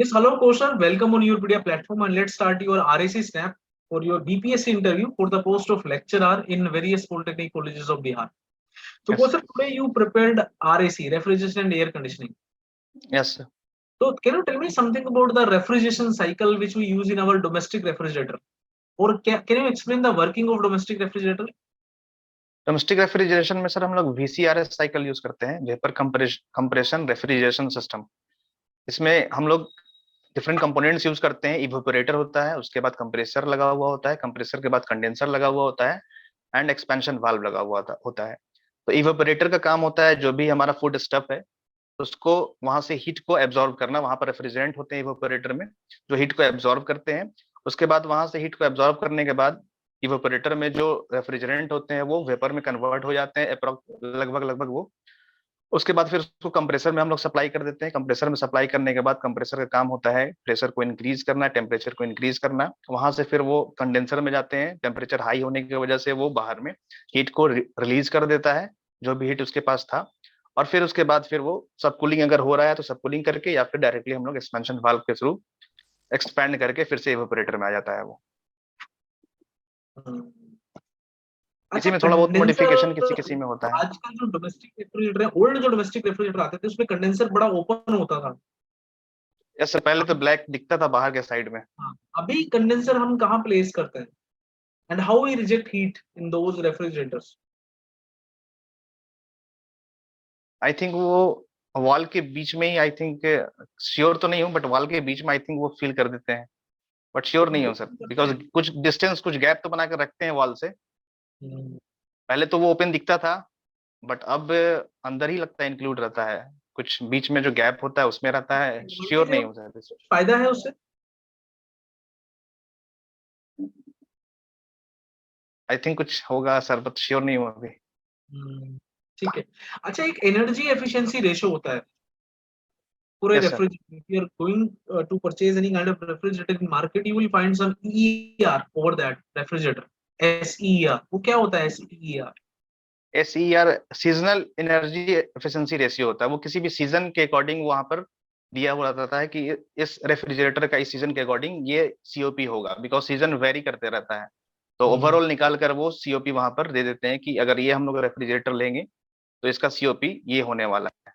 Yes, hello Kaushal. Welcome on Europedia platform and let's start your RAC snap for your BPSC interview for the post of lecturer in various polytechnic colleges of Bihar. So Yes, Kaushal, today you prepared RAC, refrigeration and air conditioning. yes, sir. So can you tell me something about the refrigeration cycle which we use in our domestic refrigerator? Or can you explain the working of domestic refrigerator? Domestic refrigeration में sir हम लोग VCRS cycle use करते हैं, vapour compression refrigeration system. इसमें हम लोग different components use करते हैं। इवेपोरेटर होता है, उसके बाद कंप्रेसर लगा हुआ होता है, कंप्रेसर के बाद कंडेंसर लगा हुआ होता है एंड एक्सपेंशन वाल्व लगा हुआ होता है। तो इवेपोरेटर का काम होता है जो भी हमारा फूड स्टफ है उसको वहां से हीट को एब्जॉर्ब करना। वहां पर रेफ्रिजरेंट होते हैं इवेपोरेटर में जो हीट को एब्जॉर्ब करते हैं। उसके बाद वहां से हीट को एब्जॉर्ब करने के बाद इवेपोरेटर में जो रेफ्रिजरेंट होते हैं वो वेपर में कन्वर्ट हो जाते हैं लगभग लगभग वो। उसके बाद फिर उसको कंप्रेसर में हम लोग सप्लाई कर देते हैं। कंप्रेसर में सप्लाई करने के बाद कंप्रेसर का काम होता है प्रेशर को इंक्रीज करना, टेम्परेचर को इंक्रीज करना। वहां से फिर वो कंडेंसर में जाते हैं। टेम्परेचर हाई होने की वजह से वो बाहर में हीट को रिलीज कर देता है, जो भी हीट उसके पास था। और फिर उसके बाद फिर वो सब कूलिंग अगर हो रहा है तो सब कूलिंग करके या फिर डायरेक्टली हम लोग एक्सपेंशन वाल्व के थ्रू एक्सपैंड करके फिर से इवेपोरेटर में आ जाता है वो। अच्छा, इसी में थोड़ा बहुत कंडेंसर मॉडिफिकेशन किसी किसी में होता है। आजकल जो डोमेस्टिक रेफ्रिजरेटर है, ओल्ड जो डोमेस्टिक रेफ्रिजरेटर आते थे उसमें कंडेंसर बड़ा ओपन होता था। इससे पहले तो ब्लैक दिखता था बाहर के साइड में। हाँ, अभी कंडेंसर हम कहाँ प्लेस करते हैं and how we reject heat in those refrigerators? I think वो वॉल के बीच में ही, आई थिंक, श्योर तो नहीं हूँ बट वॉल के बीच में आई थिंक वो फील कर देते हैं। बट श्योर नहीं हूँ सर, बिकॉज कुछ डिस्टेंस, कुछ गैप तो बना कर रखते हैं वॉल से। पहले तो वो ओपन दिखता था बट अब अंदर ही लगता है इंक्लूड रहता है। कुछ बीच में जो गैप होता है उसमें रहता है। श्योर नहीं हूँ सर। फायदा है उससे? आई थिंक कुछ होगा सर बट श्योर नहीं हूँ अभी। ठीक है। अच्छा, एक एनर्जी एफिशिएंसी रेशियो होता है पूरे yes sir. Refrigerator. If you are going to purchase any kind of refrigerator in market, you will find some EER over that refrigerator. SER, वो क्या होता है SER? SER seasonal energy efficiency ratio होता है। वो किसी भी सीजन के अकॉर्डिंग वहां पर दिया हुआ रहता है कि इस रेफ्रिजरेटर का इस सीजन के अकॉर्डिंग ये COP होगा, बिकॉज सीजन वेरी करते रहता है। तो ओवरऑल निकाल कर वो COP वहां पर दे देते हैं कि अगर ये हम लोग रेफ्रिजरेटर लेंगे तो इसका COP ये होने वाला है।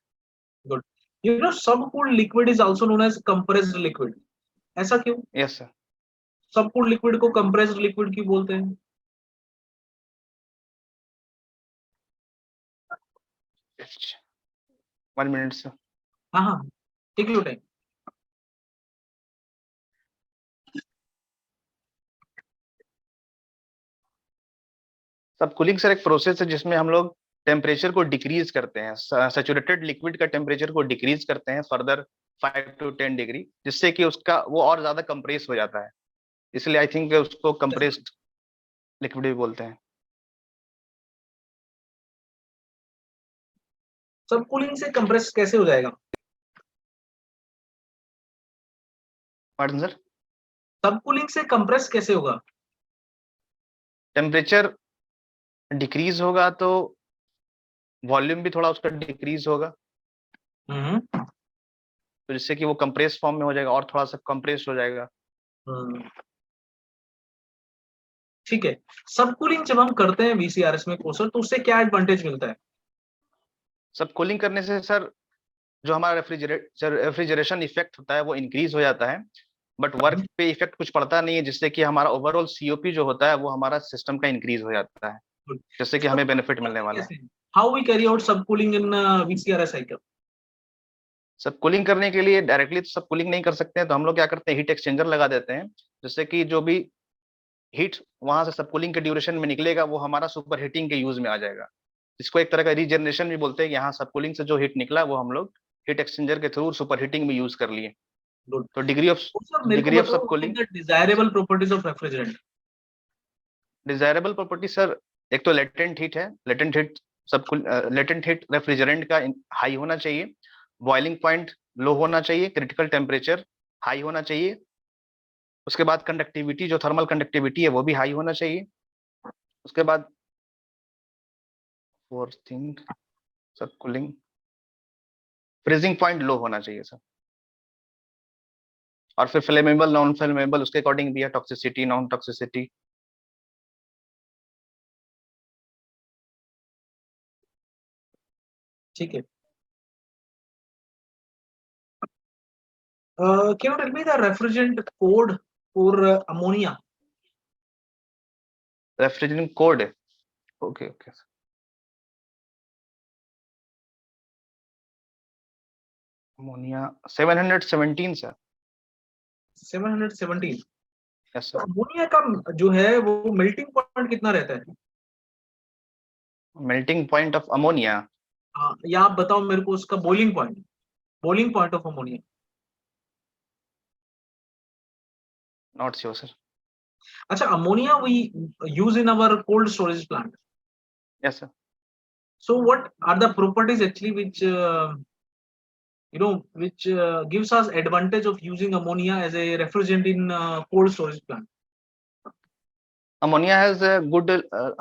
Good. You know, subcooled liquid is also known as compressed liquid. ऐसा क्यों? Yes sir. सबकूल्ड लिक्विड को कंप्रेस्ड लिक्विड क्यों बोलते हैं? 1 मिनट सर। हाँ हाँ, take your time. Subcooling sir एक प्रोसेस है जिसमें हम लोग टेम्परेचर को डिक्रीज करते हैं। सैचुरेटेड लिक्विड का टेम्परेचर को डिक्रीज करते हैं फर्दर 5 to 10 डिग्री, जिससे कि उसका वो और ज्यादा कंप्रेस हो जाता है। इसलिए आई थिंक उसको कंप्रेस्ड लिक्विड भी बोलते हैं। सबकूलिंग से कंप्रेस कैसे हो जाएगा? Pardon sir. सबकूलिंग से कंप्रेस कैसे होगा? टेम्परेचर डिक्रीज होगा तो वॉल्यूम भी थोड़ा उसका डिक्रीज होगा, तो जिससे कि वो कंप्रेस फॉर्म में हो जाएगा और थोड़ा सा कंप्रेस हो जाएगा। ठीक है। सबकूलिंग जब हम करते हैं वीसीआरएस में कोसर, तो उससे क्या एडवांटेज मिलता है? सब कूलिंग करने से सर जो हमारा रेफ्रिजरेशन इफेक्ट होता है वो इंक्रीज हो जाता है, बट वर्क पे इफेक्ट कुछ पड़ता नहीं है, जिससे कि हमारा ओवरऑल COP जो होता है वो हमारा सिस्टम का इंक्रीज हो जाता है, जिससे कि हमें बेनिफिट मिलने वाला है। How we carry out subcooling in VCRS cycle? Subcooling करने के लिए डायरेक्टली तो सब कूलिंग नहीं कर सकते हैं, तो हम लोग क्या करते हैं हीट एक्सचेंजर लगा देते हैं, जिससे कि जो भी हीट वहां से सब कूलिंग के ड्यूरेशन में निकलेगा वो हमारा सुपर हीटिंग के यूज में आ जाएगा। इसको एक तरह का रीजनरेशन भी बोलते हैं कि यहाँ सब कूलिंग से जो हीट निकला वो हम लोग हीट एक्सचेंजर के थ्रू सुपर हीटिंग में यूज कर लिए। तो मेरे को डिग्री ऑफ बताओ, सब cooling. Desirable properties of refrigerant. Desirable property sir, एक तो लेटेंट हीट है। लेटेंट हीट रेफ्रिजरेंट का हाई होना चाहिए, बॉइलिंग पॉइंट लो होना चाहिए, क्रिटिकल टेम्परेचर हाई होना चाहिए। उसके बाद कंडक्टिविटी, जो थर्मल कंडक्टिविटी है वो भी हाई होना चाहिए। उसके बाद फोर्थ थिंग, सब कूलिंग, फ्रीजिंग पॉइंट लो होना चाहिए सर। और फिर फ्लेमेबल नॉन फ्लेमेबल उसके अकॉर्डिंग भी है, टॉक्सिसिटी नॉन टॉक्सिसिटी। ठीक है। Can you tell me the refrigerant code for ammonia? Refrigerant code, okay okay. Ammonia 717 sir. 717। Yes तो सर। अमोनिया का जो है वो मेल्टिंग पॉइंट कितना रहता है? मेल्टिंग पॉइंट ऑफ अमोनिया, हाँ, या आप बताओ मेरे को उसका boiling point of ammonia. Not sure sir. अच्छा, ammonia we use in our cold storage plant. Yes sir. So what are the properties actually which which gives us advantage of using ammonia as a refrigerant in cold storage plant? Ammonia has good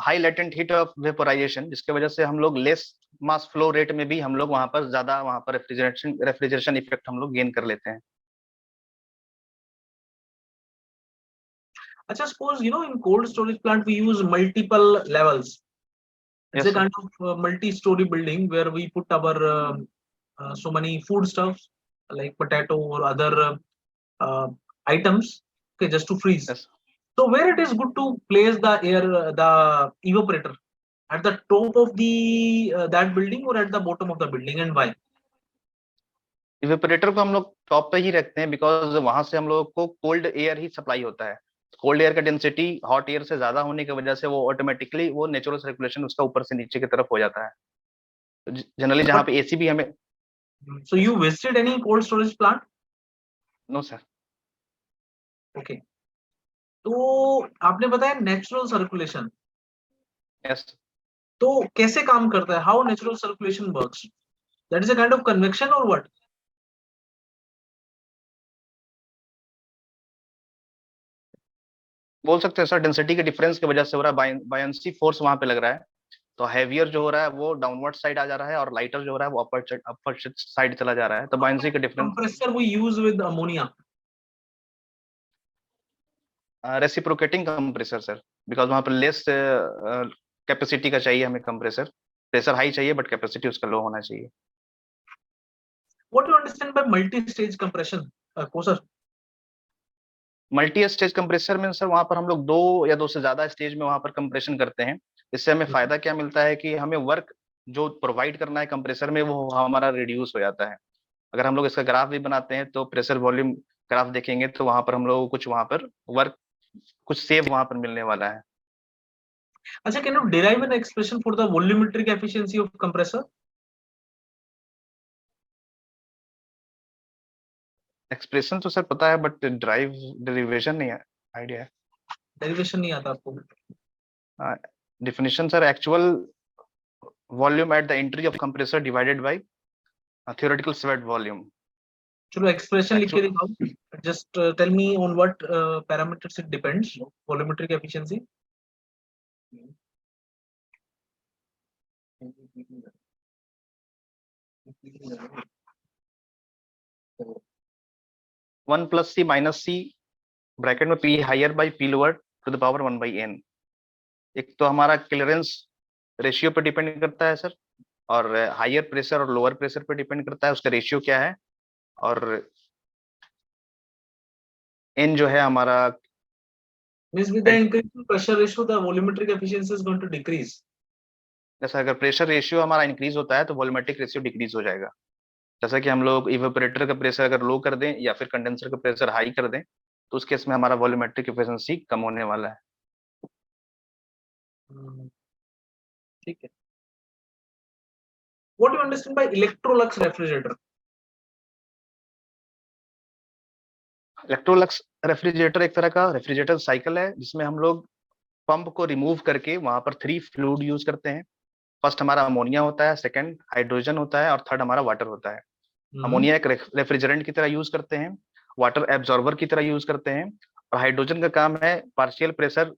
high latent heat of vaporisation, जिसके वजह से हम लोग less mass flow rate में भी हम लोग वहां पर ज्यादा वहां पर रेफ्रिजरेशन इफेक्ट हम लोग गेन कर लेते हैं। Acha, suppose in cold storage plant we use multiple levels. It's yes a sir. kind of multi-story building where we put our so many foodstuffs like potato or other uh, items, okay, just to freeze. Yes, So where it is good to place the air, the evaporator, at the top of the that building or at the bottom of the building, and why? Evaporator को हम लोग top पे ही रखते हैं, because वहां से हम लोग को कोल्ड एयर ही सप्लाई होता है। कोल्ड एयर का डेंसिटी हॉट एयर से ज्यादा होने की वजह से वो ऑटोमेटिकली वो नेचुरल सर्कुलेशन उसका ऊपर से नीचे की तरफ हो जाता है। तो जनरली जहाँ But पे एसी भी हमें। so you visited any cold storage plant? No sir. Okay. तो आपने बताया नेचुरल सर्कुलेशन, यस, तो कैसे काम करता है? How natural circulation works? That is a kind of convection और व्हाट? बोल सकते हैं सर, डेंसिटी के डिफरेंस की वजह से हो रहा है, बायंसी फोर्स वहां पे लग रहा है। तो हैवियर जो हो रहा है वो डाउनवर्ड साइड आ जा रहा है, और लाइटर जो हो रहा है वो अपर साइड चला जा रहा है, तो बायंसी के difference. Compressor we use with ammonia. Reciprocating compressor sir, because वहां पर लेस कैपेसिटी का चाहिए हमें कंप्रेसर। प्रेशर हाई चाहिए बट कैपेसिटी उसका लो होना चाहिए। What you understand by multi stage compression, कोसर? मल्टी स्टेज कंप्रेसर में सर वहां पर हम लोग दो या दो से ज्यादा स्टेज में वहां पर कंप्रेशन करते हैं। इससे हमें फायदा क्या मिलता है कि हमें वर्क जो प्रोवाइड करना है कंप्रेसर में वो हमारा रिड्यूस हो जाता है। अगर हम लोग इसका ग्राफ भी बनाते हैं तो प्रेशर वॉल्यूम ग्राफ देखेंगे तो वहां पर हम लोग को कुछ वहां पर वर्क कुछ सेव वहां पर मिलने वाला है। अच्छा, can you derive an expression for the volumetric efficiency of compressor? Expression तो सर पता है बट ड्राइव डेरिवेशन नहीं है, आइडिया है। डेरिवेशन नहीं आता आपको? Definition sir, actual volume at the entry of compressor divided by theoretical sweat volume। चलो एक्सप्रेशन लिख के एक्चुअल दिखाओ। Just tell me on what parameters it depends, volumetric efficiency. 1 plus C minus C bracket में P higher by P lower to the power 1 by N. एक तो हमारा clearance ratio पे depend करता है सर, और हायर प्रेशर और lower pressure पे डिपेंड करता है उसका रेशियो क्या है। और एन जो है हमारा, Means with the increase in pressure ratio, the volumetric efficiency is going to decrease. जैसा अगर प्रेशर रेशियो हमारा इंक्रीज होता है तो वॉल्यूमेट्रिक रेशियो डिक्रीज हो जाएगा। जैसा कि हम लोग इवेपोरेटर का प्रेशर अगर लो कर दें या फिर कंडेंसर का प्रेशर हाई कर दें तो उस केस में हमारा वॉल्यूमेट्रिक एफिशिएंसी कम होने वाला है। ठीक है। What do you understand by Electrolux refrigerator? Electrolux refrigerator एक तरह का रेफ्रिजरेटर साइकिल है जिसमें हम लोग पंप को रिमूव करके वहां पर 3 फ्लूइड यूज करते हैं। फर्स्ट हमारा अमोनिया होता है, सेकंड हाइड्रोजन होता है, और थर्ड हमारा वाटर होता है। अमोनिया एक रेफ्रिजरेंट की तरह यूज करते हैं, वाटर एब्जॉर्बर की तरह यूज करते हैं, और हाइड्रोजन का काम है पार्शियल प्रेशर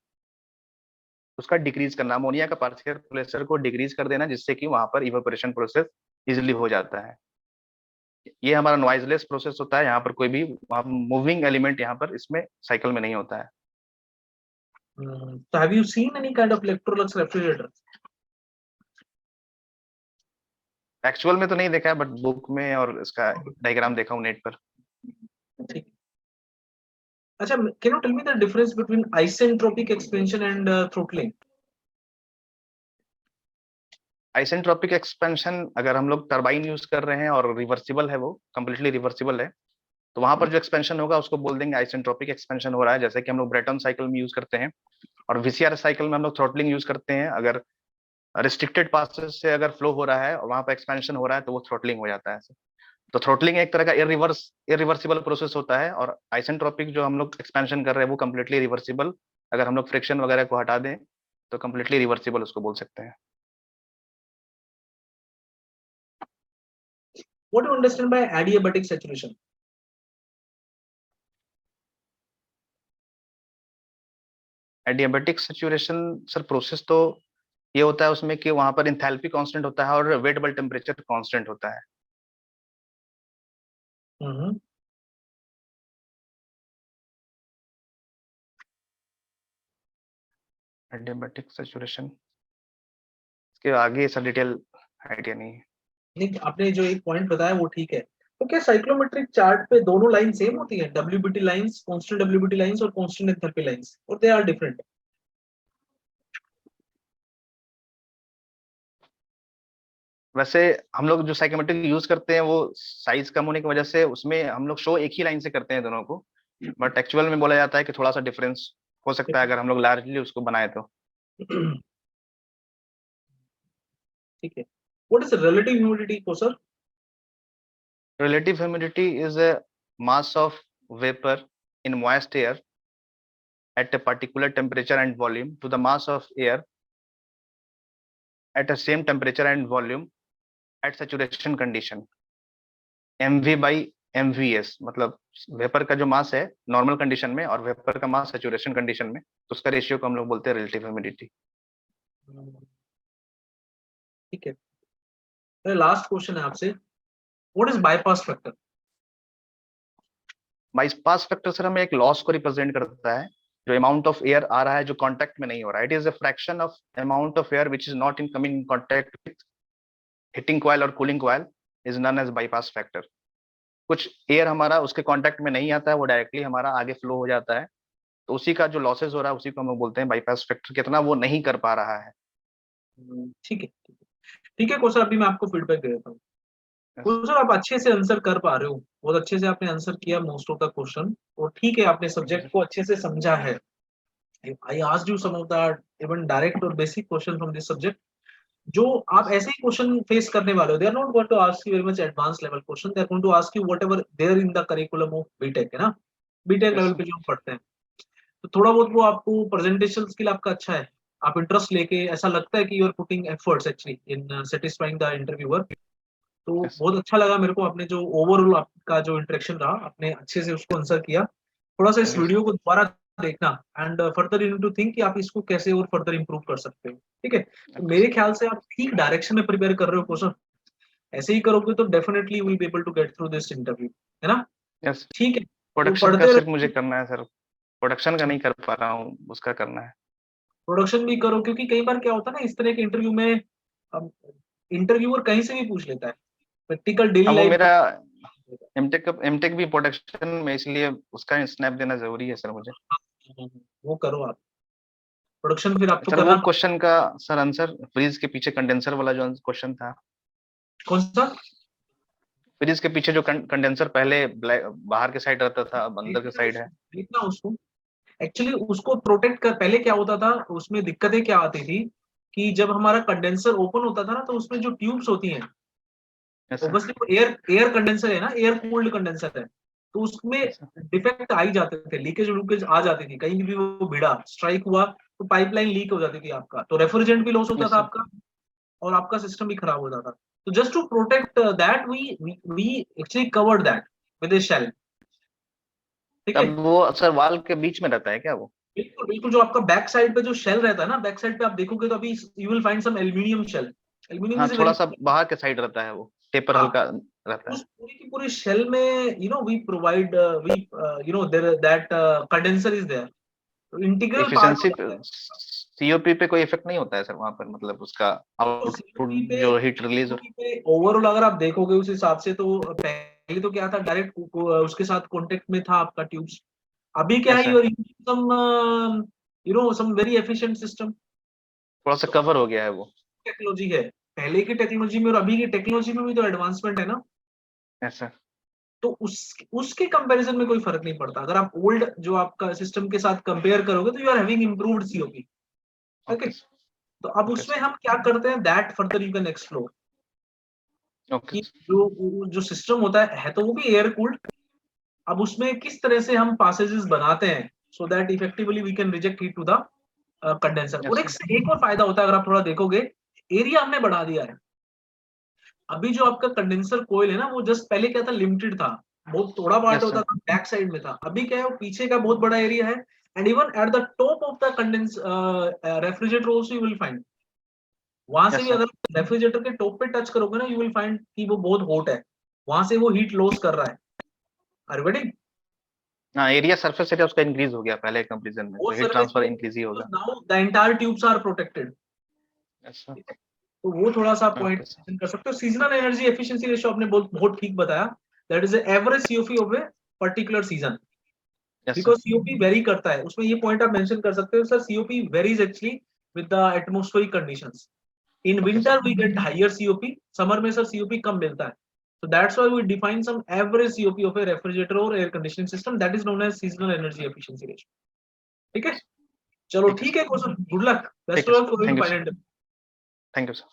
उसका डिक्रीज करना, अमोनिया का पार्शियल प्रेशर को डिक्रीज कर देना, जिससे कि वहां पर इवेपोरेशन प्रोसेस इजिली हो जाता है। ये हमारा नॉइजलेस प्रोसेस होता है, यहाँ पर कोई भी मूविंग एलिमेंट यहाँ पर इसमें साइकिल में नहीं होता है। So have you seen any kind of Electrolux refrigerator? Actual में तो नहीं देखा है, बट बुक में और इसका डायग्राम देखा हूँ नेट पर। ठीक। अच्छा, can you tell me the difference between isentropic expansion and throttling? Isentropic expansion, अगर हम लोग टरबाइन यूज कर रहे हैं और रिवर्सिबल है, वो कम्प्लीटली रिवर्सिबल है, तो वहां पर जो एक्सपेंशन होगा उसको बोल देंगे आइसेंट्रोपिक एक्सपेंशन हो रहा है, जैसे कि हम लोग ब्रेटन साइकिल में यूज करते हैं। और वीसीआर साइकिल में हम लोग थ्रोटलिंग यूज करते हैं, अगर रिस्ट्रिक्टेड पासेस से अगर फ्लो हो रहा है और वहां पर एक्सपेंशन हो रहा है तो वो थ्रोटलिंग हो जाता है। तो थ्रोटलिंग एक तरह का इरिवर्सिबल प्रोसेस होता है, और आइसेंट्रोपिक जो हम लोग एक्सपेंशन कर रहे हैं वो कम्प्लीटली रिवर्सिबल, अगर हम लोग फ्रिक्शन वगैरह को हटा दें तो कम्प्लीटली रिवर्सिबल उसको बोल सकते हैं। What do you understand by adiabatic saturation? Adiabatic saturation sir process तो ये होता है उसमें कि वहां पर इंथैल्पी कांस्टेंट होता है और वेटेबल टेम्परेचर कांस्टेंट होता है। Mm-hmm. एडियाबेटिक सैचुरेशन इसके आगे सर डिटेल आइडिया नहीं है। नहीं, आपने जो एक पॉइंट बताया वो ठीक है। तो क्या साइक्लोमेट्रिक चार्ट पे दोनों लाइन सेम होती है, WBT lines, constant WBT lines और कांस्टेंट एंथैल्पी लाइंस, और दे आर डिफरेंट? वैसे हम लोग जो साइकोमेट्रिक यूज करते हैं वो साइज कम होने की वजह से उसमें हम लोग शो एक ही लाइन से करते हैं दोनों को, बट एक्चुअल में बोला जाता है कि थोड़ा सा डिफरेंस हो सकता है अगर हम लोग लार्जली उसको बनाए तो। ठीक है। व्हाट इज रिलेटिव ह्यूमिडिटी को sir? Relative humidity is a mass of vapor in moist air at a particular temperature and volume to the mass of air at the same temperature and volume at saturation condition, mv by mvs। मतलब vapour का जो मास है normal condition में और vapour का मास saturation condition में, तो उसका रेशियो को हम लोग बोलते हैं रिलेटिव ह्यूमिडिटी। ठीक है। लास्ट क्वेश्चन है आपसे, what is bypass factor? Bypass factor sir हमें एक लॉस को रिप्रेजेंट करता है, जो अमाउंट ऑफ एयर आ रहा है जो कांटेक्ट में नहीं हो रहा है। It is a fraction of amount of air which is not in coming in contact with heating coil और cooling coil, is known as bypass factor. कुछ एयर हमारा उसके कांटेक्ट में नहीं आता है, वो डायरेक्टली हमारा आगे फ्लो हो जाता है, तो उसी का जो लॉसेस हो रहा है उसी को हम लोग बोलते हैं बाईपास फैक्टर, कितना वो नहीं कर पा रहा है। ठीक है, ठीक है क्वेश्चन, अभी मैं आपको फीडबैक दे देता हूँ। yes. सर आप अच्छे से आंसर कर पा रहे हो, बहुत अच्छे से आपने आंसर किया मोस्ट ऑफ द क्वेश्चन, और ठीक है आपने सब्जेक्ट को अच्छे से समझा है। I asked you some of the even direct और basic question from this subject. जो आप ऐसे ही क्वेश्चन फेस करने वाले हो, they are not going to ask you very much advance level question, they are going to ask you whatever there in the curriculum of BTech, है ना, BTech yes, level पे जो हम पढ़ते हैं। तो थोड़ा बहुत वो आपको प्रेजेंटेशन स्किल आपका अच्छा है, आप इंटरेस्ट लेके, ऐसा लगता है कि you are putting efforts actually in satisfying the interviewer. तो yes. बहुत अच्छा लगा मेरे को, आपने जो ओवरऑल आपका जो इंटरेक्शन रहा, आपने अच्छे से उसको आंसर किया। थोड़ा सा इस वीडियो को दोबारा देखना and further you need to think कि आप इसको कैसे और फर्दर इंप्रूव कर सकते हो। ठीक है, तो मेरे ख्याल से आप ठीक डायरेक्शन में प्रिपेयर कर रहे हो क्वेश्चन, ऐसे ही करोगे तो definitely will be able to get through this interview, है ना? yes. ठीक है, तो प्रोडक्शन का पढ़ते सिर्फ रहो। मुझे करना है सर, प्रोडक्शन का नहीं कर पा रहा हूँ, उसका करना है। प्रोडक्शन भी करो, क्योंकि कई बार क्या होता है ना इस तरह के इंटरव्यू में, इंटरव्यूअर कहीं से भी पूछ लेता है, प्रैक्टिकल डेली अब वो लाइफ। मेरा एमटेक भी प्रोडक्शन में, इसलिए उसका स्नैप देना जरूरी है सर मुझे। वो करो आप, प्रोडक्शन फिर आपको सर वो करना। क्वेश्चन का सर आंसर, फ्रीज के पीछे कंडेंसर वाला जो क्वेश्चन था, कौन सा? फ्रीज के पीछे जो कंडेंसर पहले बाहर के साइड रहता था अब अंदर के साइड है। देखना उसको, एक्चुअली उसको प्रोटेक्ट कर, पहले क्या होता था उसमें दिक्कतें क्या आती थी कि जब हमारा कंडेंसर ओपन होता था ना, तो उसमें जो ट्यूब्स होती हैं, yes, sir. ऑब्वियसली वो एयर एयर कंडेंसर है ना, एयर कूल्ड कंडेंसर है, तो उसमें yes, sir. डिफेक्ट आ ही जाते थे, लीकेज लूकेज आ जाती थी, कहीं भी वो भिड़ा स्ट्राइक हुआ तो पाइपलाइन लीक हो जाती थी आपका, तो रेफ्रिजरेंट भी लॉस होता yes, था sir. आपका, और आपका सिस्टम भी खराब हो जाता। तो just to protect that we actually covered that with a shell. ठीक है, तब वो सर वाल के बीच में रहता है क्या वो? बिल्कुल बिल्कुल, जो आपका बैक साइड पे जो शेल रहता है ना, बैक साइड पे आप देखोगे तो अभी you will find some aluminium shell. Aluminium हाँ इज ए थोड़ा वेरी, सा बाहर के साइड रहता है वो, टेपर हाँ हल्का रहता है। उस पूरी की पूरी शेल में we provide there that condenser is there, तो इंटीग्रल पार्ट हो एफिशिएंसी जाता है। सीओपी पे कोई इफेक्ट नहीं होता है सर वहां पर, मतलब उसका तो आउटपुट सीओपी पे जो हीट रिलीज हो। COP पे ओवरऑल अगर आप देखोगे उस हिसाब से, तो पहले तो क्या था, डायरेक्ट उसके साथ कांटेक्ट में था आपका ट्यूब्स। अभी क्या है, ऐसा you are using some very efficient system. थोड़ा सा कवर हो गया है वो। टेक्नोलॉजी है, पहले की टेक्नोलॉजी में और अभी की टेक्नोलॉजी में भी तो एडवांसमेंट है ना। ऐसा तो उसके कंपैरिजन में कोई फर्क नहीं पड़ता। अगर आप ओल्ड जो आपका सिस्टम के साथ कंपेयर करोगे, तो you are having improved COP. Okay, okay तो अब ओके उसमें हम क्या करते हैं, that further you can explore okay कि जो सिस्टम होता है तो वो भी एयर कूल्ड। अब उसमें किस तरह से हम पासेजेस बनाते हैं so that effectively we can reject heat to the condenser. और ऐसा एक और फायदा होता है, अगर आप थोड़ा देखोगे, एरिया हमने बढ़ा दिया है। अभी जो आपका कंडेंसर कोयल है ना, वो जस्ट पहले क्या था, लिमिटेड था, बहुत थोड़ा पार्ट होता ऐसा था, बैक साइड में था। अभी क्या है, वो पीछे का बहुत बड़ा एरिया है। And even at the top of the condense refrigerator also you will find, वहां से भी ऐसा अगर रेफ्रिजरेटर के टॉप पे टच करोगे ना, यू विल फाइंड कि वो बहुत हॉट है, वहां से वो हीट लॉस कर रहा है। Are you getting? हाँ, एरिया सरफेस एरिया उसका इंक्रीज हो गया पहले कंपैरिजन में, वो तो हीट सर्विस ट्रांसफर इंक्रीज ही होगा। Now the entire tubes are protected. ऐसा तो वो थोड़ा सा पॉइंट ओके मेंशन कर सकते हो। सीजनल एनर्जी एफिशिएंसी रेशियो आपने बहुत बहुत ठीक बताया, that is the average COP of a particular season. ऐसा बिकॉज सीओपी वेरी करता है, उसमें ये पॉइंट आप मेंशन कर सकते हो sir, COP varies actually with the atmospheric conditions. In okay winter we get higher COP, summer में सर सीओपी कम मिलता है। So that's why we define some average COP of a refrigerator or air conditioning system, that is known as seasonal energy efficiency ratio. ठीक है, चलो ठीक है ठीक सर, है, गुड लक, ठीक बेस्ट है of sir, luck for thank you sir, final. Thank you sir.